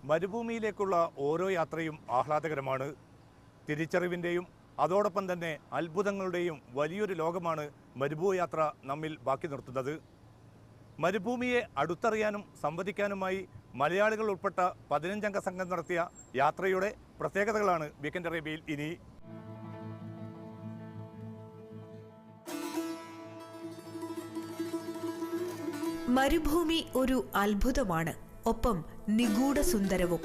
മരുഭൂമിയിലേക്കുള്ള ഓരോ യാത്രയും ആഹ്ലാദകരമാണ്. തിരിച്ചറിവിൻ്റെയും അതോടൊപ്പം തന്നെ അത്ഭുതങ്ങളുടെയും വലിയൊരു ലോകമാണ് മരുഭൂയാത്ര നമ്മിൽ ബാക്കി നിർത്തുന്നത്. മരുഭൂമിയെ അടുത്തറിയാനും സംവദിക്കാനുമായി മലയാളികൾ ഉൾപ്പെട്ട 15 സംഘം നടത്തിയ യാത്രയുടെ പ്രത്യേകതകളാണ് വീക്കെൻഡ് അറേബ്യയിൽ ഇനി. മരുഭൂമി ഒരു അത്ഭുതമാണ്, ഒപ്പം നിഗൂഢ സുന്ദരവും.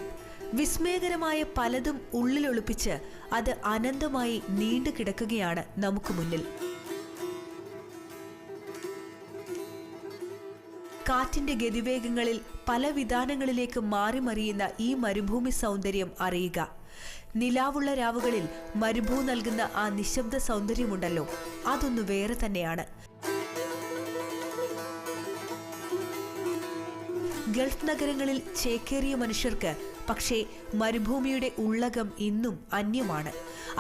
വിസ്മയകരമായ പലതും ഉള്ളിലൊളിപ്പിച്ച് അത് അനന്തമായി നീണ്ടു കിടക്കുകയാണ് നമുക്ക് മുന്നിൽ. കാറ്റിന്റെ ഗതിവേഗങ്ങളിൽ പല വിധാനങ്ങളിലേക്ക് മാറിമറിയുന്ന ഈ മരുഭൂമി സൗന്ദര്യം അറിയുക. നിലാവുള്ള രാവുകളിൽ മരുഭൂ നൽകുന്ന ആ നിശബ്ദ സൗന്ദര്യമുണ്ടല്ലോ, അതൊന്നു വേറെ തന്നെയാണ്. ഗൾഫ് നഗരങ്ങളിൽ ചേക്കേറിയ മനുഷ്യർക്ക് പക്ഷേ മരുഭൂമിയുടെ ഉള്ളകം ഇന്നും അന്യമാണ്.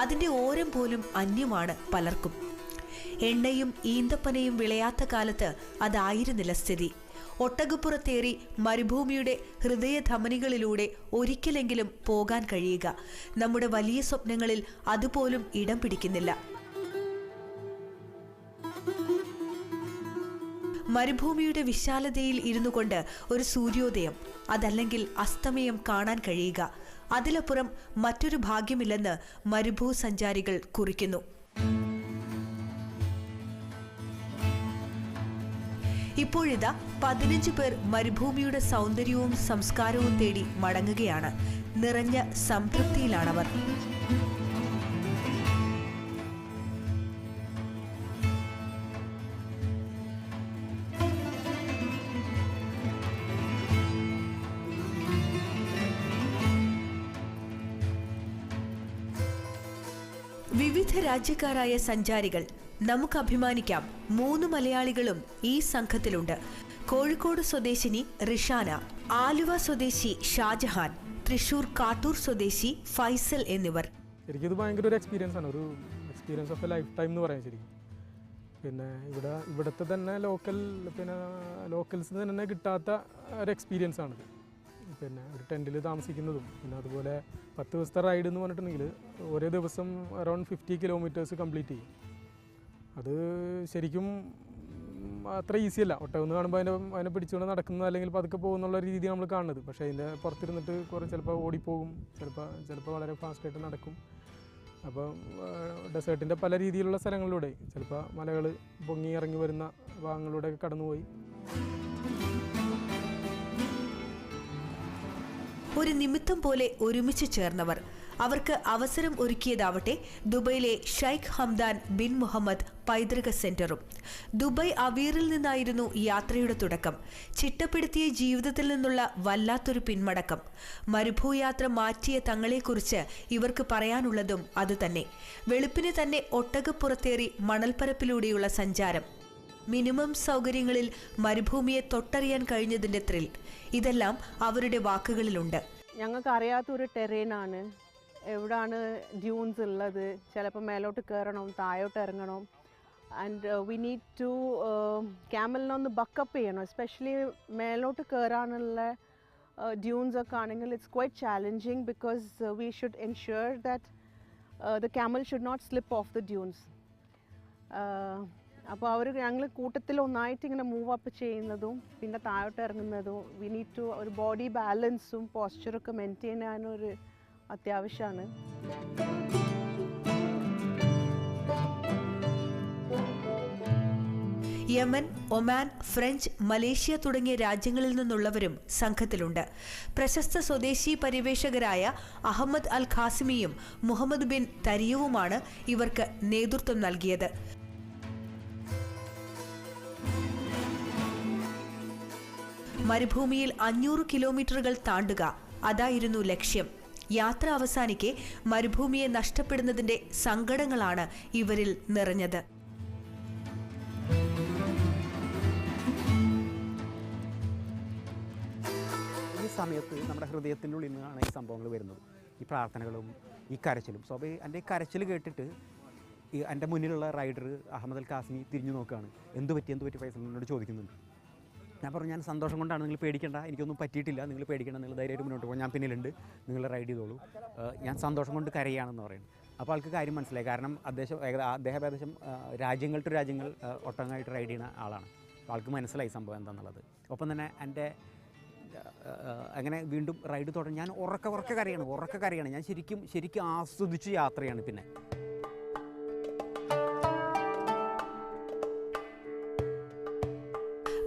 അതിന്റെ ഓരം പോലും അന്യമാണ് പലർക്കും. എണ്ണയും ഈന്തപ്പനയും വിളയാത്ത കാലത്ത് അതായിരുന്നില്ല സ്ഥിതി. ഒട്ടകപ്പുറത്തേറി മരുഭൂമിയുടെ ഹൃദയധമനികളിലൂടെ ഒരിക്കലെങ്കിലും പോകാൻ കഴിയുക. നമ്മുടെ വലിയ സ്വപ്നങ്ങളിൽ അതുപോലും ഇടം പിടിക്കുന്നില്ല. മരുഭൂമിയുടെ വിശാലതയിൽ ഇരുന്നു കൊണ്ട് ഒരു സൂര്യോദയം, അതല്ലെങ്കിൽ അസ്തമയം കാണാൻ കഴിയുക, അതിലപ്പുറം മറ്റൊരു ഭാഗ്യമില്ലെന്ന് മരുഭൂ സഞ്ചാരികൾ കുറിക്കുന്നു. ഇപ്പോഴിതാ 15 പേർ മരുഭൂമിയുടെ സൗന്ദര്യവും സംസ്കാരവും തേടി മടങ്ങുകയാണ്. നിറഞ്ഞ സംതൃപ്തിയിലാണവർ. വിവിധ രാജ്യക്കാരായ സഞ്ചാരികൾ, നമുക്ക് അഭിമാനിക്കാം, 3 മലയാളികളും ഈ സംഘത്തിലുണ്ട്. കോഴിക്കോട് സ്വദേശിനി റിഷാന, ആലുവ സ്വദേശി ഷാജഹാൻ, തൃശൂർ കാട്ടൂർ സ്വദേശി ഫൈസൽ എന്നിവർ. ശരിക്കും ഇത് ഭയങ്കര ഒരു എക്സ്പീരിയൻസ് ആണ്, ഒരു experience of A life time എന്ന് പറയാം ശരിക്കും. പിന്നെ ഇവിടുത്തെ തന്നെ ലോക്കൽസിന് തന്നെ കിട്ടാത്ത ഒരു എക്സ്പീരിയൻസ് ആണിത്. പിന്നെ ഒരു ടെൻറ്റിൽ താമസിക്കുന്നതും, പിന്നെ അതുപോലെ 10 ദിവസത്തെ റൈഡ് എന്ന് പറഞ്ഞിട്ടുണ്ടെങ്കിൽ ഒരേ ദിവസം അറൗണ്ട് 50 കിലോമീറ്റേഴ്സ് കംപ്ലീറ്റ് ചെയ്യും. അത് ശരിക്കും അത്ര ഈസി അല്ല. ഒട്ടകമെന്ന് കാണുമ്പോൾ അതിനെ പിടിച്ചുകൊണ്ട് നടക്കുന്നത് അല്ലെങ്കിൽ പതുക്കെ പോകുന്നുള്ള രീതി നമ്മൾ കാണുന്നത്. പക്ഷേ അതിൻ്റെ പുറത്തിരുന്നിട്ട് ചിലപ്പോൾ ഓടിപ്പോകും, ചിലപ്പോൾ വളരെ ഫാസ്റ്റായിട്ട് നടക്കും. അപ്പോൾ ഡെസേർട്ടിൻ്റെ പല രീതിയിലുള്ള സ്ഥലങ്ങളിലൂടെ, ചിലപ്പോൾ മലകൾ പൊങ്ങി ഇറങ്ങി വരുന്ന ഭാഗങ്ങളിലൂടെയൊക്കെ കടന്നുപോയി. ഒരു നിമിത്തം പോലെ ഒരുമിച്ച് ചേർന്നവർ. അവർക്ക് അവസരം ഒരുക്കിയതാവട്ടെ ദുബൈയിലെ ഷൈഖ് ഹംദാൻ ബിൻ മുഹമ്മദ് പൈതൃക സെന്ററും. ദുബായ് അവീറിൽ നിന്നായിരുന്നു യാത്രയുടെ തുടക്കം. ചിട്ടപ്പെടുത്തിയ ജീവിതത്തിൽ നിന്നുള്ള വല്ലാത്തൊരു പിന്മടക്കം. മരുഭൂയാത്ര മാറ്റിയ തങ്ങളെക്കുറിച്ച് ഇവർക്ക് പറയാനുള്ളതും അതുതന്നെ. വെളുപ്പിന് തന്നെ ഒട്ടകപ്പുറത്തേറി മണൽപ്പരപ്പിലൂടെയുള്ള സഞ്ചാരം, മിനിമം സൗകര്യങ്ങളിൽ മരുഭൂമിയെ തൊട്ടറിയാൻ കഴിഞ്ഞതിന്റെ ത്രിൽ, ഇതെല്ലാം അവരുടെ വാക്കുകളിലുണ്ട്. ഞങ്ങൾക്ക് അറിയാത്തൊരു ടെറേനാണ്. എവിടാണ് ഡ്യൂൺസ് ഉള്ളത്, ചിലപ്പോൾ മേലോട്ട് കയറണം, താഴോട്ട് ഇറങ്ങണം. ആൻഡ് വി നീഡ് ടു ക്യാമലിനൊന്ന് ബക്കപ്പ് ചെയ്യണം. എസ്പെഷ്യലി മേലോട്ട് കയറാനുള്ള ഡ്യൂൺസ് ഒക്കെ ആണെങ്കിൽ it's quite challenging because we should ensure that the camel should not slip off the dunes. അപ്പോൾ ഞങ്ങൾ കൂട്ടത്തിൽ ഒന്നായിട്ട് ഇങ്ങനെ മൂവ് അപ്പ് ചെയ്യുന്നതും പിന്നെ താഴോട്ട് ഇറങ്ങുന്നതും, വി നീഡ് ടു ഒരു ബോഡി ബാലൻസും പോസ്ചറൊക്കെ മെയിൻറ്റെയിൻ ചെയ്യാനൊരു അത്യാവശ്യമാണ്. യമൻ, ഒമാൻ, ഫ്രഞ്ച്, മലേഷ്യ തുടങ്ങിയ രാജ്യങ്ങളിൽ നിന്നുള്ളവരും സംഘത്തിലുണ്ട്. പ്രശസ്ത സ്വദേശി പരിവേഷകരായ അഹമ്മദ് അൽ ഖാസിമിയും മുഹമ്മദ് ബിൻ തരിയവുമാണ് ഇവർക്ക് നേതൃത്വം നൽകിയത്. മരുഭൂമിയിൽ 500 കിലോമീറ്ററുകൾ താണ്ടുക, അതായിരുന്നു ലക്ഷ്യം. യാത്ര അവസാനിക്കെ മരുഭൂമിയെ നഷ്ടപ്പെടുന്നതിന്റെ സങ്കടങ്ങളാണ് ഇവരിൽ നിറഞ്ഞത്. ഈ സമയത്ത് നമ്മുടെ ഹൃദയത്തിൻ്റെ ഉള്ളിൽ നിന്നാണ് ഈ സംഭവങ്ങൾ വരുന്നത്, ഈ പ്രാർത്ഥനകളും ഈ കരച്ചിലും. സോ അപ്പോൾ എൻ്റെ കരച്ചിൽ കേട്ടിട്ട് എൻ്റെ മുന്നിലുള്ള റൈഡർ അഹമ്മദ് അൽ ഖാസിമി തിരിഞ്ഞു നോക്കുകയാണ്. എന്ത് പറ്റി ഫൈസലിനോട് ചോദിക്കുന്നുണ്ട്. ഞാൻ പറഞ്ഞു ഞാൻ സന്തോഷം കൊണ്ടാണ്, നിങ്ങൾ പേടിക്കേണ്ട, എനിക്കൊന്നും പറ്റിയിട്ടില്ല, നിങ്ങൾ പേടിക്കേണ്ട, നിങ്ങൾ ധൈര്യമായിട്ട് മുന്നോട്ട് പോകും, ഞാൻ പിന്നിലുണ്ട്, നിങ്ങൾ റൈഡ് ചെയ്തോളൂ, ഞാൻ സന്തോഷം കൊണ്ട് കരയാണെന്ന് പറയുന്നത്. അപ്പോൾ ആൾക്ക് കാര്യം മനസ്സിലായി. കാരണം അദ്ദേഹം ഏകദേശം രാജ്യങ്ങൾ ടു രാജ്യങ്ങൾ ഒട്ടകമായിട്ട് റൈഡ് ചെയ്യുന്ന ആളാണ്. അപ്പോൾ ആൾക്ക് മനസ്സിലായി സംഭവം എന്താണെന്നുള്ളത്. ഒപ്പം തന്നെ എൻ്റെ അങ്ങനെ വീണ്ടും റൈഡ് തുടങ്ങി. ഞാൻ ഉറക്കെ കരയാണ്. ഞാൻ ശരിക്കും ആസ്വദിച്ച് യാത്രയാണ്. പിന്നെ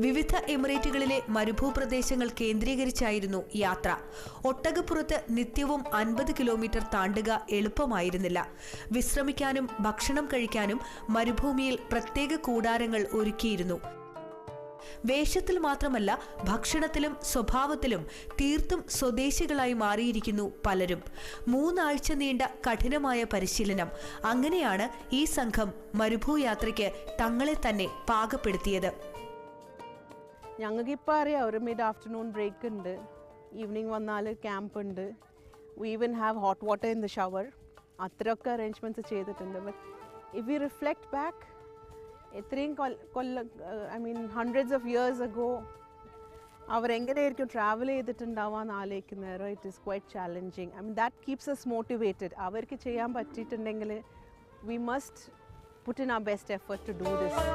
വിവിധ എമിറേറ്റുകളിലെ മരുഭൂപ്രദേശങ്ങൾ കേന്ദ്രീകരിച്ചായിരുന്നു യാത്ര. ഒട്ടകപ്പുറത്ത് നിത്യവും 50 കിലോമീറ്റർ താണ്ടുക എളുപ്പമായിരുന്നില്ല. വിശ്രമിക്കാനും ഭക്ഷണം കഴിക്കാനും മരുഭൂമിയിൽ പ്രത്യേക കൂടാരങ്ങൾ ഒരുക്കിയിരുന്നു. വേഷത്തിൽ മാത്രമല്ല ഭക്ഷണത്തിലും സ്വഭാവത്തിലും തീർത്തും സ്വദേശികളായി മാറിയിരിക്കുന്നു പലരും. 3 ആഴ്ച നീണ്ട കഠിനമായ പരിശീലനം. അങ്ങനെയാണ് ഈ സംഘം മരുഭൂയാത്രയ്ക്ക് തങ്ങളെ തന്നെ പാകപ്പെടുത്തിയത്. ഞങ്ങൾക്ക് ഇപ്പോൾ അറിയാം ഒരു മിഡ് ആഫ്റ്റർനൂൺ ബ്രേക്ക് ഉണ്ട്, ഈവനിങ് വന്നാൽ ക്യാമ്പ് ഉണ്ട്, we even have hot water in the shower. അത്രയൊക്കെ അറേഞ്ച്മെൻറ്റ്സ് ചെയ്തിട്ടുണ്ട്. But if you reflect back, ഇത്രയും I mean hundreds of years ago അവരെങ്ങനെയായിരിക്കും ട്രാവൽ ചെയ്തിട്ടുണ്ടാവാന്ന് ആലോചിക്കുന്നേരം it is quite challenging. I mean that keeps us motivated. അവർക്ക് ചെയ്യാൻ പറ്റിയിട്ടുണ്ടെങ്കിൽ we must put in our best effort to do this.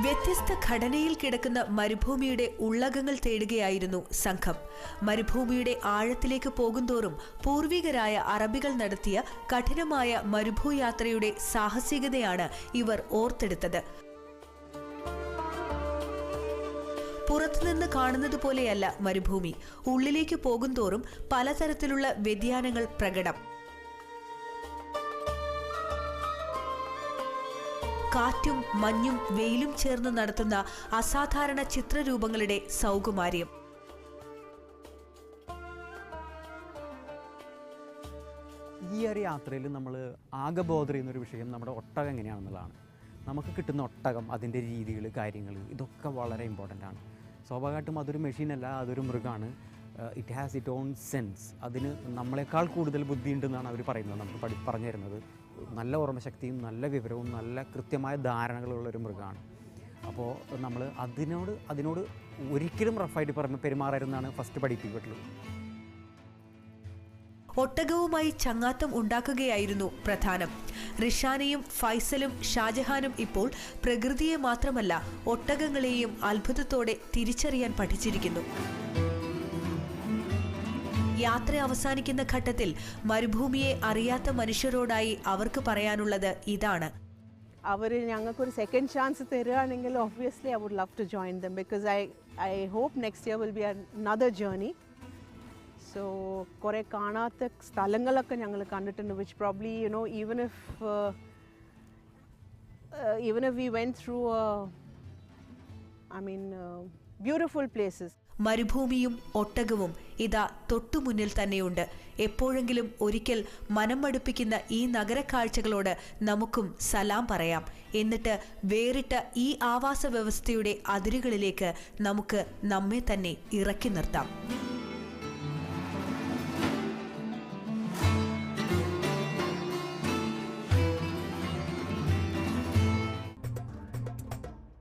വ്യത്യസ്ത ഘടനയിൽ കിടക്കുന്ന മരുഭൂമിയുടെ ഉള്ളകങ്ങൾ തേടുകയായിരുന്നു സംഘം. മരുഭൂമിയുടെ ആഴത്തിലേക്ക് പോകുന്തോറും പൂർവികരായ അറബികൾ നടത്തിയ കഠിനമായ മരുഭൂയാത്രയുടെ സാഹസികതയാണ് ഇവർ ഓർത്തെടുത്തത്. പുറത്തുനിന്ന് കാണുന്നത് പോലെയല്ല മരുഭൂമി. ഉള്ളിലേക്ക് പോകുന്തോറും പലതരത്തിലുള്ള വ്യതിയാനങ്ങൾ പ്രകടം. കാറ്റും മഞ്ഞും വെയിലും ചേർന്ന് നടത്തുന്ന അസാധാരണ ചിത്രരൂപങ്ങളുടെ സൗകുമാര്യം. ഈ ഒരു യാത്രയിൽ നമ്മൾ ആകെ ബോധർ ചെയ്യുന്നൊരു വിഷയം നമ്മുടെ ഒട്ടകം എങ്ങനെയാണെന്നുള്ളതാണ്. നമുക്ക് കിട്ടുന്ന ഒട്ടകം, അതിൻ്റെ രീതികൾ, കാര്യങ്ങൾ, ഇതൊക്കെ വളരെ ഇമ്പോർട്ടൻ്റ് ആണ്. സ്വാഭാവികമായിട്ടും അതൊരു മെഷീനല്ല, അതൊരു മൃഗമാണ്. It has it own sense. അതിന് നമ്മളെക്കാൾ കൂടുതൽ ബുദ്ധിയുണ്ടെന്നാണ് അവർ പറയുന്നത്, നമുക്ക് പറഞ്ഞു തരുന്നത്. നല്ല ഓർമ്മശക്തിയും നല്ല വിവരവും നല്ല കൃത്യമായ ധാരണകളുള്ളൊരു മൃഗമാണ്. അപ്പോൾ നമ്മൾ അതിനോട് ഒരിക്കലും റഫായിട്ട് പെരുമാറരുതെന്നാണ് ഫസ്റ്റ് പഠിപ്പിക്കട്ടുള്ളത്. ഒട്ടകവുമായി ചങ്ങാത്തം ഉണ്ടാക്കുകയായിരുന്നു പ്രധാനം. റിഷാനയും ഫൈസലും ഷാജഹാനും ഇപ്പോൾ പ്രകൃതിയെ മാത്രമല്ല ഒട്ടകങ്ങളെയും അത്ഭുതത്തോടെ തിരിച്ചറിയാൻ പഠിച്ചിരിക്കുന്നു. യാത്ര അവസാനിക്കുന്ന ഘട്ടത്തിൽ മരുഭൂമിയെ അറിയാത്ത മനുഷ്യരോടായി അവർക്ക് പറയാനുള്ളത് ഇതാണ്. അവർ ഞങ്ങൾക്കൊരു സെക്കൻഡ് ചാൻസ് തരികയാണെങ്കിൽ obviously I would love to join them, because I hope next year will be another journey. So കുറേ കാണാത്ത സ്ഥലങ്ങളൊക്കെ ഞങ്ങൾ കണ്ടിട്ടുണ്ട്, which probably even if we went through beautiful places. മരുഭൂമിയും ഒട്ടകവും ഇതാ തൊട്ടുമുന്നിൽ തന്നെയുണ്ട്. എപ്പോഴെങ്കിലും ഒരിക്കൽ മനം മടുപ്പിക്കുന്ന ഈ നഗരക്കാഴ്ചകളോട് നമുക്കും സലാം പറയാം. എന്നിട്ട് വേറിട്ട ഈ ആവാസ വ്യവസ്ഥയുടെ അതിരുകളിലേക്ക് നമുക്ക് നമ്മെ തന്നെ ഇറക്കി നിർത്താം.